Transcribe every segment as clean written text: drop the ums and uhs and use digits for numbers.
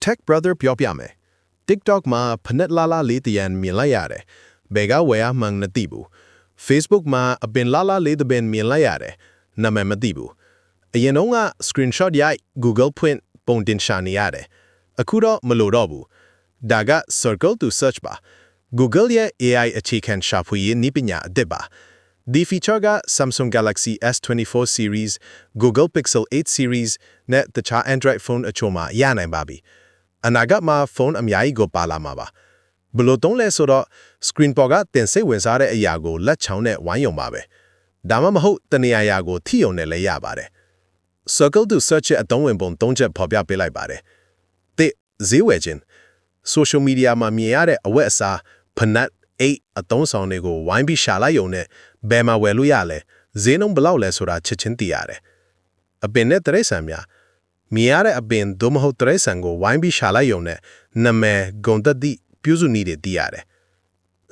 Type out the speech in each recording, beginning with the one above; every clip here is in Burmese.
Tech Brother ပြောပြမယ် TikTok မှာဖနက်လာလာလေးတရန်မြင်လိုက်ရတယ်ဘယ်ကဝယ်ရမှန်းမသိဘူး Facebook မှာအပင်လာလာလေးတစ်ပင်မြင်လိုက်ရတယ်နာမည်မသိဘူးအရင်တော့က screenshot ရိုက် Google ဖွင့်ပုံတင်ရှာနေရတယ်အခုတော့မလိုတော့ဘူးဒါက Circle to Search ပါ Google ရဲ့ AI အခြေခံရှာဖွေရေးနည်းပညာအသစ်ပါဒီ feature က Samsung Galaxy S24 series Google Pixel 8 series နဲ့တခြား Android phone အချို့မှာရနိုင်ပါပြီအနာဂတ်မှာဖုန်းအများကြီးကိုပါလာမှာပါဘယ်လိုတုံးလဲဆိုတော့ screen ပေါ်ကတင်စိတ်ဝင်စားတဲ့အရာကိုလက်ချောင်းနဲ့ဝိုင်းယုံပါပဲဒါမှမဟုတ်တနေရာကိုထိယုံနဲ့လည်းရပါတယ် Circle to Search ရဲ့အသုံးဝင်ပုံ၃ချက်ဖော်ပြပေးလိုက်ပါတယ်တစ်ဈေးဝယ်ခြင်း social media မှာမြင်ရတဲ့အဝတ်အစားဖနက်အိတ်အသုံးဆောင်တွေကိုဝိုင်းပြီးရှာလိုက်ယုံနဲ့ဘယ်မှာဝယ်လို့ရလဲဈေးနှုန်းဘယ်လောက်လဲဆိုတာချက်ချင်းသိရတယ်အပင်နဲ့တရိတ်ဆန်များမြင်ရတဲ့အပင်သို့မဟုတ်တရိတ်ဆန်ကိုဝိုင်းပြီးရှာလိုက်ယုံနဲ့နာမည်ဂုဏ်သက်သည့်ပြုစုနည်းတွေသိရတယ်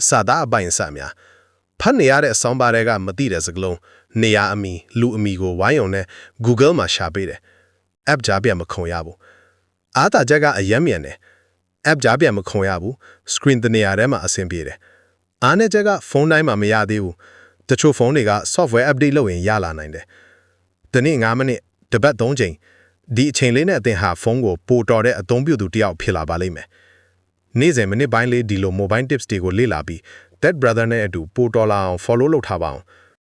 စာသားအပိုင်အစများဖတ်နေရတဲ့အဆောင်ပါတွေကမသိတဲ့စကားလုံးနေရာအမီလူအမီကိုဝိုင်းယုံနဲ့ Google မှာရှာပေးတယ် app ကြားပြန်မခုံရဘူးအားသာချက်ကအယမ်းမြန်တယ် app ကြားပြန်မခုံရဘူး screen တနေရာထဲမှာအဆင်ပြေတယ်အားနဲ့ချက်ကဖုန်းတိုင်းမှာမရသေးဘူးတချို့ဖုန်းတွေက software update လုပ်ရင်ရလာနိုင်တယ်ဒီနေ့9မိနစ်တပတ်3ချိန်ဒီအချိန်လေးနဲ့အသင်ဟာဖုန်းကိုပိုတော်တဲ့အသုံးပြုသူတစ်ယောက်ဖြစ်လာပါလိမ့်မယ်နေ့စဉ်မိနစ်ပိုင်းလေးဒီလို mobile tips တွေကိုလေ့လာပြီး Tech Brother နဲ့အတူပိုတော်လာအောင် follow လုပ်ထားပါအောင်